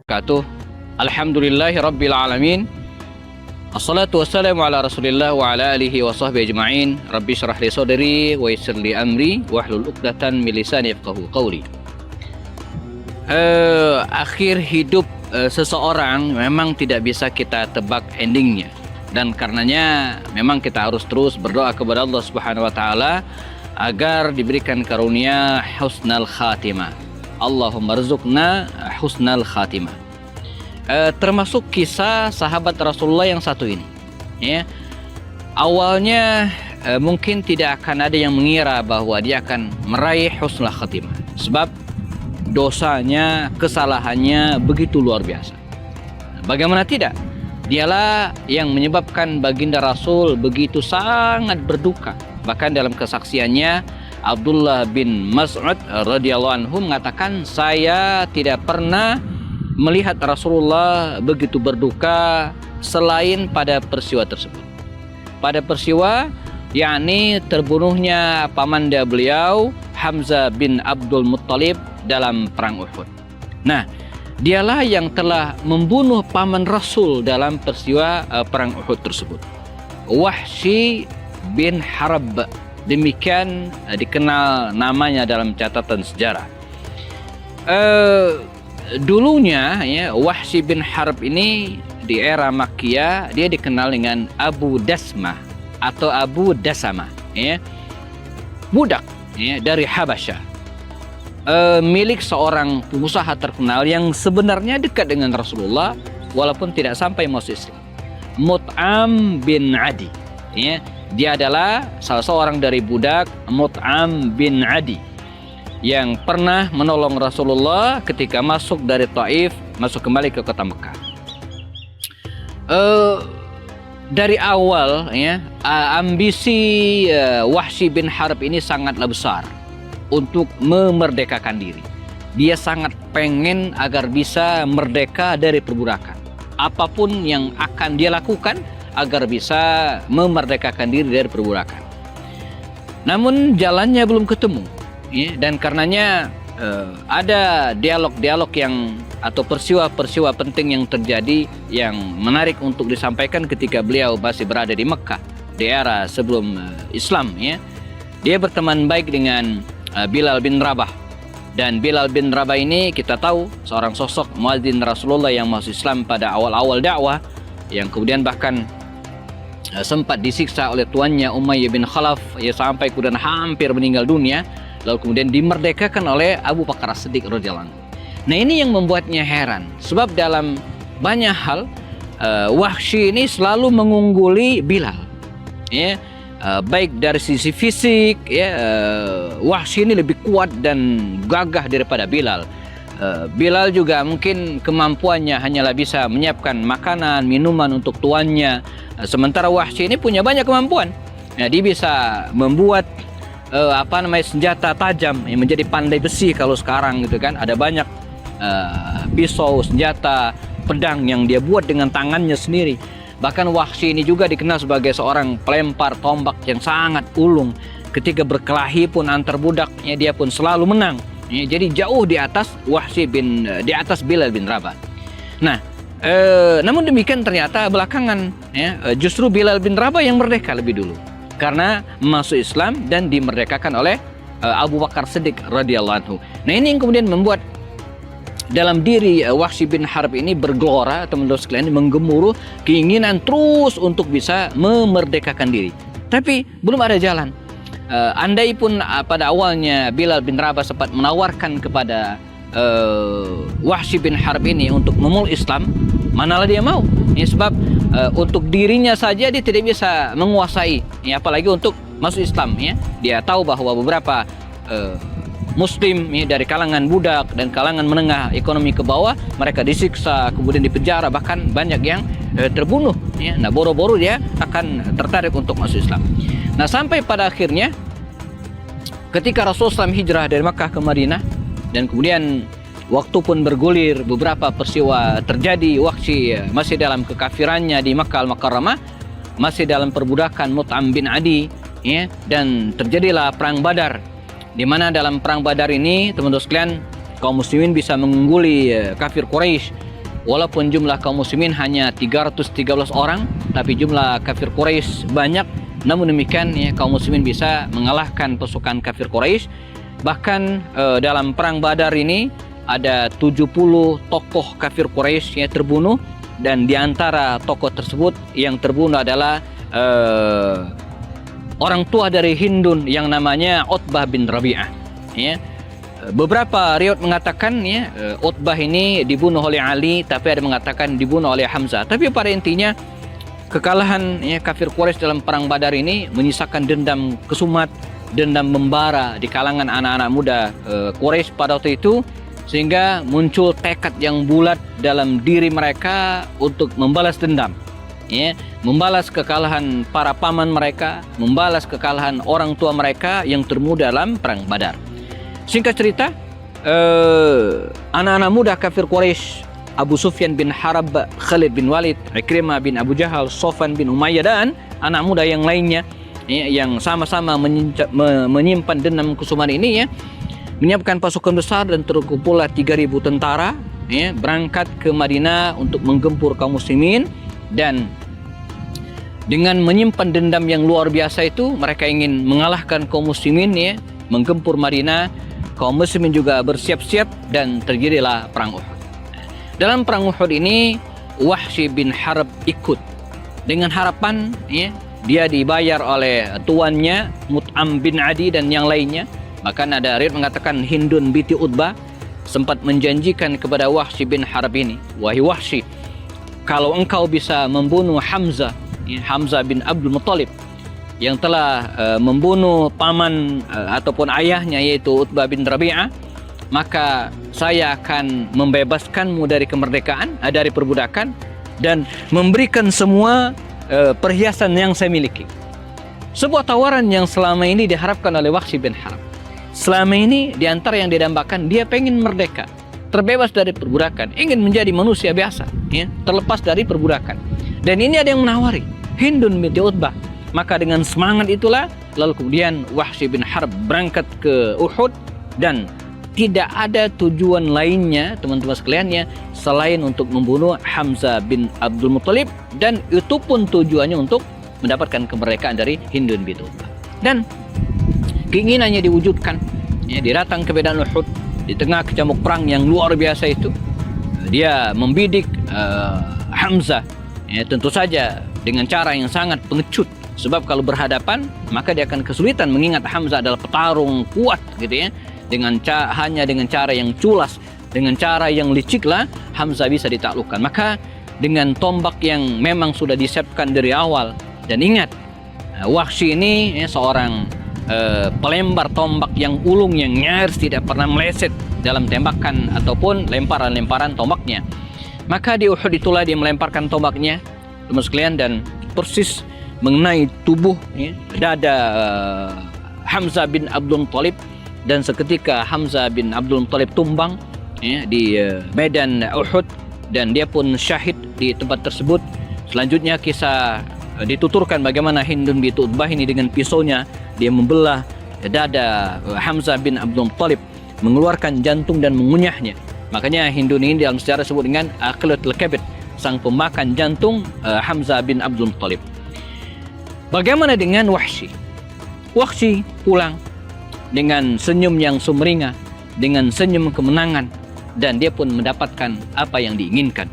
wabarakatuh. Alhamdulillahi rabbil alamin. Assalatu wassalamu ala rasulillah wa ala alihi wa sahbihi ajma'in. Rabbi syrah li sadri wa yassir li amri wahlul 'uqdatan min lisani yafqahu qawli. Akhir hidup seseorang memang tidak bisa kita tebak endingnya, dan karenanya memang kita harus terus berdoa kepada Allah Subhanahu wa taala agar diberikan karunia husnal khatimah. Allahumma rzuqna husnal khatimah. Termasuk kisah sahabat Rasulullah yang satu ini, ya. Awalnya mungkin tidak akan ada yang mengira bahwa dia akan meraih husnul khatimah, sebab dosanya, kesalahannya begitu luar biasa. Bagaimana tidak? Dialah yang menyebabkan baginda Rasul begitu sangat berduka. Bahkan dalam kesaksiannya, Abdullah bin Mas'ud radhiyallahu anhu mengatakan, saya tidak pernah melihat Rasulullah begitu berduka selain pada peristiwa tersebut. Pada peristiwa yakni terbunuhnya pamanda beliau Hamzah bin Abdul Muttalib dalam perang Uhud. Nah, dialah yang telah membunuh paman Rasul dalam peristiwa perang Uhud tersebut, Wahsy bin Harb. Demikian dikenal namanya dalam catatan sejarah. Dulunya, ya, Wahsy bin Harb ini di era Makkiyah dia dikenal dengan Abu Dasmah atau Abu Dasama, ya, budak, ya, dari Habasyah, milik seorang pengusaha terkenal yang sebenarnya dekat dengan Rasulullah walaupun tidak sampai masuk Islam, Mut'am bin Adi, ya. Dia adalah salah seorang dari budak Mut'am bin Adi yang pernah menolong Rasulullah ketika masuk dari Taif, masuk kembali ke kota Mekah. Dari awal, ya, ambisi Wahsy bin Harb ini sangatlah besar untuk memerdekakan diri. Dia sangat pengen agar bisa merdeka dari perbudakan. Apapun yang akan dia lakukan agar bisa memerdekakan diri dari perbudakan. Namun jalannya belum ketemu, ya, dan karenanya ada dialog-dialog yang atau peristiwa-peristiwa penting yang terjadi yang menarik untuk disampaikan ketika beliau masih berada di Mekah di era sebelum Islam, ya. Dia berteman baik dengan Bilal bin Rabah, dan Bilal bin Rabah ini kita tahu seorang sosok muadzin Rasulullah yang masuk Islam pada awal-awal dakwah, yang kemudian bahkan sempat disiksa oleh tuannya Umayyah bin Khalaf, ya, sampai kemudian hampir meninggal dunia, lalu kemudian dimerdekakan oleh Abu Bakar As-Siddiq radhiyallahu anhu. Nah, ini yang membuatnya heran, sebab dalam banyak hal Wahsy ini selalu mengungguli Bilal, ya, baik dari sisi fisik, ya, Wahsy ini lebih kuat dan gagah daripada Bilal. Bilal juga mungkin kemampuannya hanyalah bisa menyiapkan makanan, minuman untuk tuannya, sementara Wahsy ini punya banyak kemampuan. Nah, dia bisa membuat senjata tajam yang menjadi pandai besi kalau sekarang, gitu kan. Ada banyak pisau, senjata, pedang yang dia buat dengan tangannya sendiri. Bahkan Wahsy ini juga dikenal sebagai seorang pelempar tombak yang sangat ulung. Ketika berkelahi pun antar budaknya, dia pun selalu menang. Ya, jadi jauh di atas di atas Bilal bin Rabah. Nah, namun demikian ternyata belakangan, ya, justru Bilal bin Rabah yang merdeka lebih dulu karena masuk Islam dan dimerdekakan oleh Abu Bakar Siddiq radhiyallahu anhu. Nah, ini yang kemudian membuat dalam diri Wahsy bin Harb ini bergelora, teman-teman sekalian, menggemuruh keinginan terus untuk bisa memerdekakan diri. Tapi belum ada jalan. Andai pun pada awalnya Bilal bin Rabah sempat menawarkan kepada Wahsy bin Harb ini untuk memeluk Islam, manalah dia mau. Ya, sebab untuk dirinya saja dia tidak bisa menguasai, ya, apalagi untuk masuk Islam, ya. Dia tahu bahwa beberapa Muslim, ya, dari kalangan budak dan kalangan menengah ekonomi ke bawah, mereka disiksa, kemudian dipenjara, bahkan banyak yang terbunuh, ya. Nah, boro-boro dia akan tertarik untuk masuk Islam. Nah, sampai pada akhirnya ketika Rasulullah SAW hijrah dari Makkah ke Madinah, dan kemudian waktu pun bergulir, beberapa peristiwa terjadi. Wahsy masih dalam kekafirannya di Makkah Al-Mukarramah, masih dalam perbudakan Mut'am bin Adi, ya, dan terjadilah perang Badar, di mana dalam perang Badar ini, teman-teman sekalian, kaum muslimin bisa mengungguli kafir Quraisy walaupun jumlah kaum muslimin hanya 313 orang, tapi jumlah kafir Quraisy banyak. Namun demikian ya, kaum muslimin bisa mengalahkan pasukan kafir Quraisy. Bahkan dalam perang Badar ini ada 70 tokoh kafir Quraisy yang terbunuh, dan di antara tokoh tersebut yang terbunuh adalah orang tua dari Hindun yang namanya Utbah bin Rabi'ah. Ya. Beberapa riwayat mengatakan ya, Utbah ini dibunuh oleh Ali, tapi ada mengatakan dibunuh oleh Hamzah. Tapi pada intinya kekalahan ya, kafir Quraisy dalam perang Badar ini menyisakan dendam kesumat, dendam membara di kalangan anak-anak muda Quraisy pada waktu itu, sehingga muncul tekad yang bulat dalam diri mereka untuk membalas dendam. Ya, membalas kekalahan para paman mereka, membalas kekalahan orang tua mereka yang terbunuh dalam perang Badar. Singkat cerita, anak-anak muda kafir Quraisy, Abu Sufyan bin Harb, Khalid bin Walid, Ikrimah bin Abu Jahal, Sofwan bin Umayyah, dan anak muda yang lainnya ya, yang sama-sama menyimpan dendam kesumat ini ya, menyiapkan pasukan besar dan terkumpullah 3.000 tentara ya, berangkat ke Madinah untuk menggempur kaum muslimin. Dan dengan menyimpan dendam yang luar biasa itu, mereka ingin mengalahkan kaum muslimin ya, menggempur Madinah. Kaum muslimin juga bersiap-siap dan terjadilah perang Uhud. Dalam perang Uhud ini Wahsy bin Harb ikut dengan harapan ya, dia dibayar oleh tuannya Mut'am bin Adi dan yang lainnya. Bahkan ada riwayat mengatakan Hindun binti Utbah sempat menjanjikan kepada Wahsy bin Harb ini, "Wahai Wahsy, kalau engkau bisa membunuh Hamzah, ya, Hamzah bin Abdul Muttalib yang telah membunuh paman ataupun ayahnya yaitu Utbah bin Rabi'ah, maka saya akan membebaskanmu dari kemerdekaan, dari perbudakan, dan memberikan semua perhiasan yang saya miliki." Sebuah tawaran yang selama ini diharapkan oleh Wahsy bin Harb. Selama ini di antara yang didambakan, dia pengen merdeka, terbebas dari perbudakan, ingin menjadi manusia biasa, ya, terlepas dari perbudakan. Dan ini ada yang menawari, Hindun binti Utbah. Maka dengan semangat itulah lalu kemudian Wahsy bin Harb berangkat ke Uhud, dan tidak ada tujuan lainnya teman-teman sekalian ya, selain untuk membunuh Hamzah bin Abdul Muttalib, dan itu pun tujuannya untuk mendapatkan kemerdekaan dari Hindun binti Utbah. Dan keinginannya diwujudkan ya, dia datang ke medan Uhud di tengah kecamuk perang yang luar biasa itu. Dia membidik Hamzah ya, tentu saja dengan cara yang sangat pengecut. Sebab kalau berhadapan maka dia akan kesulitan, mengingat Hamzah adalah petarung kuat gitu ya. Hanya dengan cara yang culas, dengan cara yang liciklah Hamzah bisa ditaklukkan. Maka dengan tombak yang memang sudah disiapkan dari awal, dan ingat Wahsy ini ya, seorang pelembar tombak yang ulung, yang nyaris tidak pernah meleset dalam tembakan ataupun lemparan-lemparan tombaknya. Maka di Uhud itulah dia melemparkan tombaknya teman sekalian, dan persis mengenai tubuh ya, dada Hamzah bin Abdul Muttalib, dan seketika Hamzah bin Abdul Muttalib tumbang ya, di medan Uhud, dan dia pun syahid di tempat tersebut. Selanjutnya kisah dituturkan bagaimana Hindun binti Utbah ini dengan pisaunya dia membelah dada Hamzah bin Abdul Muttalib, mengeluarkan jantung dan mengunyahnya. Makanya Hindun ini dalam sejarah disebut dengan Aqilatul Kabid, sang pemakan jantung Hamzah bin Abdul Muttalib. Bagaimana dengan Wahsy? Wahsy pulang dengan senyum yang sumringah, dengan senyum kemenangan, dan dia pun mendapatkan apa yang diinginkan.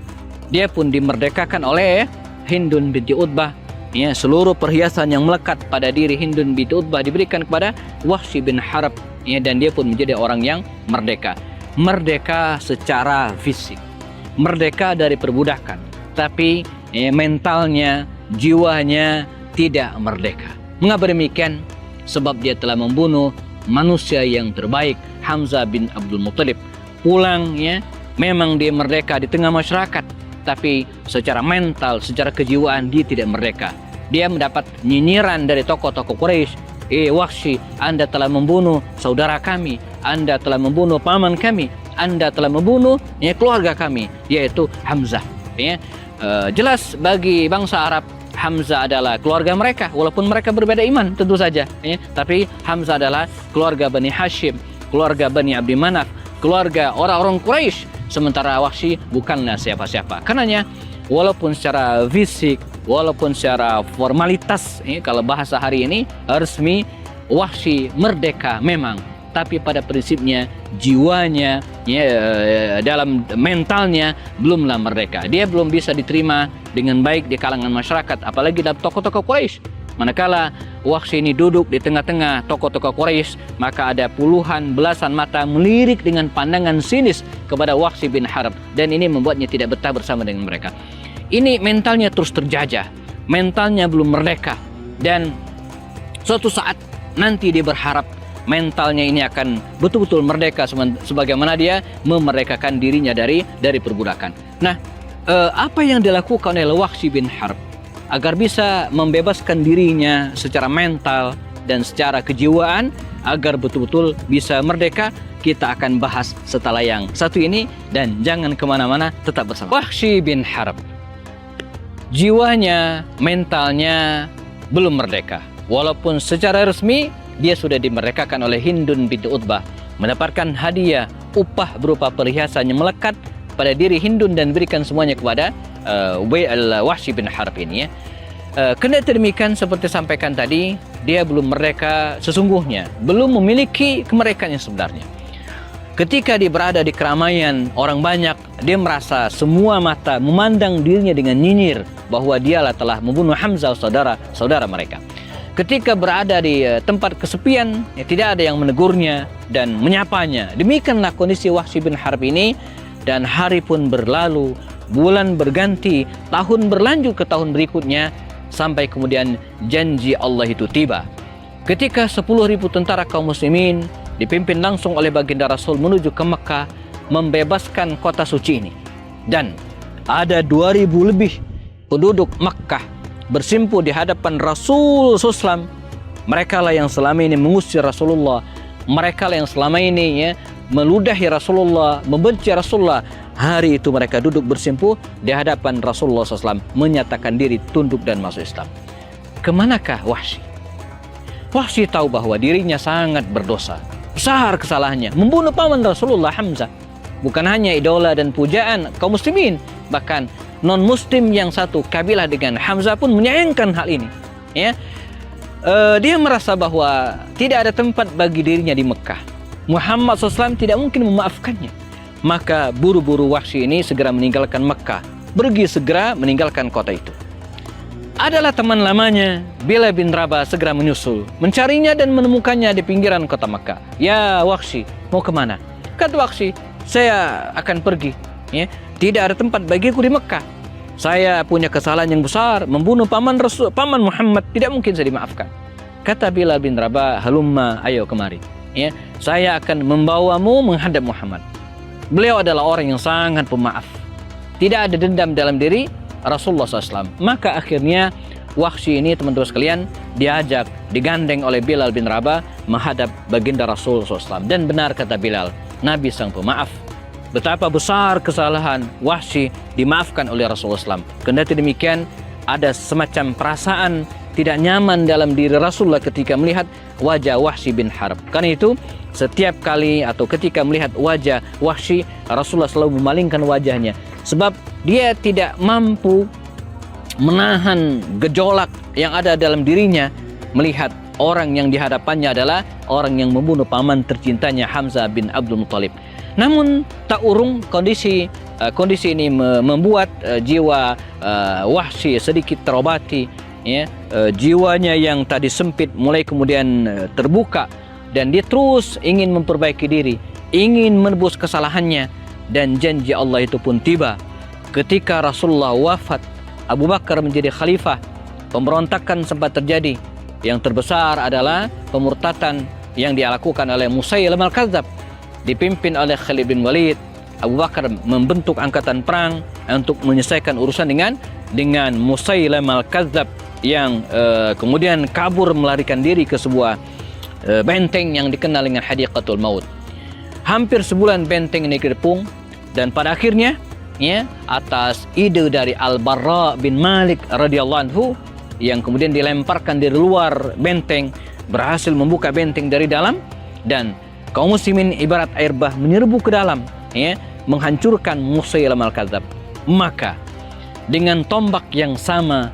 Dia pun dimerdekakan oleh Hindun binti Utbah. Ya, seluruh perhiasan yang melekat pada diri Hindun binti Utbah diberikan kepada Wahsy bin Harb, ya, dan dia pun menjadi orang yang merdeka. Merdeka secara fisik, merdeka dari perbudakan, tapi mentalnya, jiwanya tidak merdeka. Mengapa demikian? Sebab dia telah membunuh manusia yang terbaik, Hamzah bin Abdul Muttalib. Pulang ya, memang dia merdeka di tengah masyarakat, tapi secara mental, secara kejiwaan dia tidak merdeka. Dia mendapat nyinyiran dari tokoh-tokoh Quraisy. Wahsy, Anda telah membunuh saudara kami, Anda telah membunuh paman kami, Anda telah membunuh ya, keluarga kami, yaitu Hamzah. Ya, jelas bagi bangsa Arab, Hamzah adalah keluarga mereka, walaupun mereka berbeda iman tentu saja. Ya, tapi Hamzah adalah keluarga Bani Hashim, keluarga Bani Abdi Manaf, keluarga orang-orang Quraisy. sementara Wahsy bukanlah siapa-siapa. Karenanya walaupun secara fisik, walaupun secara formalitas, kalau bahasa hari ini resmi, Wahsy merdeka memang, tapi pada prinsipnya jiwanya, dalam mentalnya belumlah merdeka. Dia belum bisa diterima dengan baik di kalangan masyarakat, apalagi dalam tokoh-tokoh Quraisy. Manakala Wahsy ini duduk di tengah-tengah tokoh-tokoh Quraisy, maka ada puluhan belasan mata melirik dengan pandangan sinis kepada Wahsy bin Harb, dan ini membuatnya tidak betah bersama dengan mereka. Ini mentalnya terus terjajah, mentalnya belum merdeka, dan suatu saat nanti dia berharap mentalnya ini akan betul-betul merdeka sebagaimana dia memerdekakan dirinya dari perbudakan. Nah, apa yang dilakukan oleh Wahsy bin Harb agar bisa membebaskan dirinya secara mental dan secara kejiwaan agar betul-betul bisa merdeka, kita akan bahas setelah yang satu ini, dan jangan kemana-mana, tetap bersama. Wahsy bin Harb, jiwanya, mentalnya belum merdeka. Walaupun secara resmi dia sudah dimerdekakan oleh Hindun binti Utbah, mendapatkan hadiah upah berupa perhiasan yang melekat pada diri Hindun dan berikan semuanya kepada Wahsy bin Harb ini, ya. Kendati demikian, seperti sampaikan tadi, dia belum merdeka sesungguhnya, belum memiliki kemerdekaan yang sebenarnya. Ketika dia berada di keramaian orang banyak, dia merasa semua mata memandang dirinya dengan nyinyir bahwa dialah telah membunuh Hamzah, saudara mereka. Ketika berada di tempat kesepian, tidak ada yang menegurnya dan menyapanya. Demikianlah kondisi Wahsy bin Harb ini, dan hari pun berlalu, bulan berganti, tahun berlanjut ke tahun berikutnya, sampai kemudian janji Allah itu tiba. Ketika 10.000 tentara kaum muslimin dipimpin langsung oleh baginda Rasul menuju ke Mekah, membebaskan kota suci ini, dan ada 2.000 lebih penduduk Mekah bersimpu di hadapan Rasul SAW. Mereka lah yang selama ini mengusir Rasulullah, mereka lah yang selama ini meludahi Rasulullah, membenci Rasulullah. Hari itu mereka duduk bersimpu di hadapan Rasulullah SAW, menyatakan diri tunduk dan masuk Islam. Kemanakah Wahsy? Wahsy tahu bahwa dirinya sangat berdosa, besar kesalahannya, membunuh paman Rasulullah Hamzah. Bukan hanya idola dan pujaan kaum muslimin, bahkan non-muslim yang satu kabilah dengan Hamzah pun menyayangkan hal ini. Dia merasa bahwa tidak ada tempat bagi dirinya di Mekah. Muhammad SAW tidak mungkin memaafkannya. Maka buru-buru Wahsy ini segera meninggalkan Mekah, pergi segera meninggalkan kota itu. Adalah teman lamanya, Bilal bin Rabah, segera menyusul, mencarinya dan menemukannya di pinggiran kota Mekah. Ya Wahsy, mau kemana? Kata Wahsy, saya akan pergi. Tidak ada tempat bagiku di Mekah. Saya punya kesalahan yang besar, membunuh paman Muhammad, tidak mungkin saya dimaafkan. Kata Bilal bin Rabah, halumma, ayo kemari. Saya akan membawamu menghadap Muhammad. Beliau adalah orang yang sangat pemaaf, tidak ada dendam dalam diri Rasulullah SAW. Maka akhirnya Wahsy ini, teman-teman sekalian, diajak, digandeng oleh Bilal bin Rabah menghadap baginda Rasul SAW. Dan benar kata Bilal, Nabi sang pemaaf. Betapa besar kesalahan Wahsy dimaafkan oleh Rasulullah SAW. Kendati demikian, ada semacam perasaan tidak nyaman dalam diri Rasulullah ketika melihat wajah Wahsy bin Harb. Karena itu, setiap kali atau ketika melihat wajah Wahsy, Rasulullah selalu memalingkan wajahnya, sebab dia tidak mampu menahan gejolak yang ada dalam dirinya melihat orang yang dihadapannya adalah orang yang membunuh paman tercintanya Hamzah bin Abdul Muttalib. Namun tak urung kondisi ini membuat jiwa Wahsy sedikit terobati. Jiwanya yang tadi sempit mulai kemudian terbuka, dan dia terus ingin memperbaiki diri, ingin menebus kesalahannya, dan janji Allah itu pun tiba. Ketika Rasulullah wafat, Abu Bakar menjadi khalifah, pemberontakan sempat terjadi. Yang terbesar adalah pemurtatan yang dilakukan oleh Musailamah al-Kadzdzab, dipimpin oleh Khalid bin Walid. Abu Bakar membentuk angkatan perang untuk menyelesaikan urusan dengan Musailamah al-Kadzdzab yang kemudian kabur melarikan diri ke sebuah benteng yang dikenal dengan Hadiqatul Maut. Hampir sebulan benteng ini dikepung, dan pada akhirnya atas ide dari Al-Barra bin Malik radhiyallahu anhu yang kemudian dilemparkan dari luar benteng, berhasil membuka benteng dari dalam, dan kaum muslimin ibarat air bah menyerbu ke dalam. menghancurkan Musailamah al-Kadzdzab. Maka dengan tombak yang sama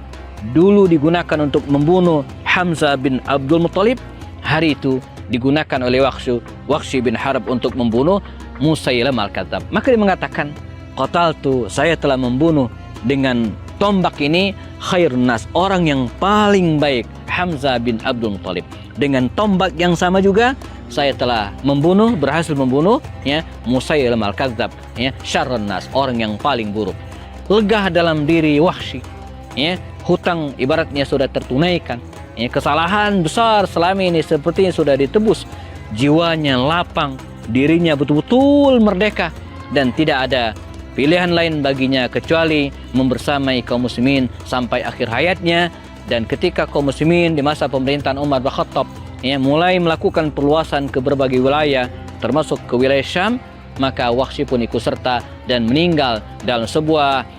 dulu digunakan untuk membunuh Hamzah bin Abdul Muttalib, hari itu digunakan oleh Wahsy bin Harb untuk membunuh Musailamah al-Kadzdzab. Maka dia mengatakan, qataltu, saya telah membunuh dengan tombak ini khairun nas, orang yang paling baik, Hamzah bin Abdul Muttalib. Dengan tombak yang sama juga saya telah berhasil membunuh ya Musailamah al-Kadzdzab, ya syarrun nas, orang yang paling buruk. Lega dalam diri Wahsy, ya hutang ibaratnya sudah tertunaikan, ya kesalahan besar selama ini sepertinya sudah ditebus, jiwanya lapang, dirinya betul-betul merdeka dan tidak ada pilihan lain baginya kecuali membersamai kaum muslimin sampai akhir hayatnya. Dan ketika kaum muslimin di masa pemerintahan Umar bin Khattab ya mulai melakukan perluasan ke berbagai wilayah termasuk ke wilayah Syam, maka Wahsy pun ikut serta dan meninggal dalam sebuah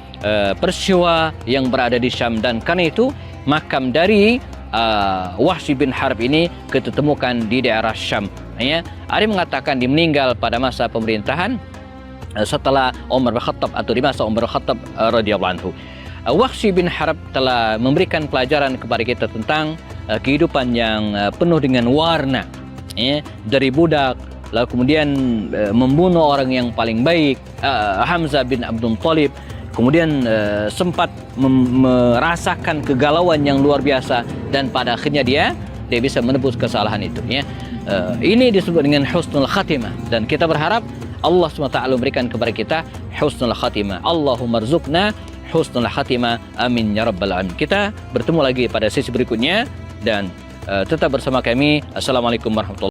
peristiwa yang berada di Syam. Dan karena itu makam dari Wahsy bin Harb ini ditemukan di daerah Syam. Ya, ada yang mengatakan dia meninggal pada masa pemerintahan setelah Umar bin Khattab atau di masa Umar bin Khattab radhiyallahu anhu. Wahsy bin Harb telah memberikan pelajaran kepada kita tentang kehidupan yang penuh dengan warna, ya, dari budak lalu kemudian membunuh orang yang paling baik, Hamzah bin Abdul Muttalib, kemudian sempat merasakan kegalauan yang luar biasa dan pada akhirnya dia bisa menebus kesalahan itu, ya. Ini disebut dengan husnul khatimah dan kita berharap Allah SWT memberikan kepada kita husnul khatimah. Allahumma rzuqna husnul khatimah, amin ya rabbal alamin. Kita bertemu lagi pada sesi berikutnya dan tetap bersama kami. Assalamualaikum warahmatullahi wabarakatuh.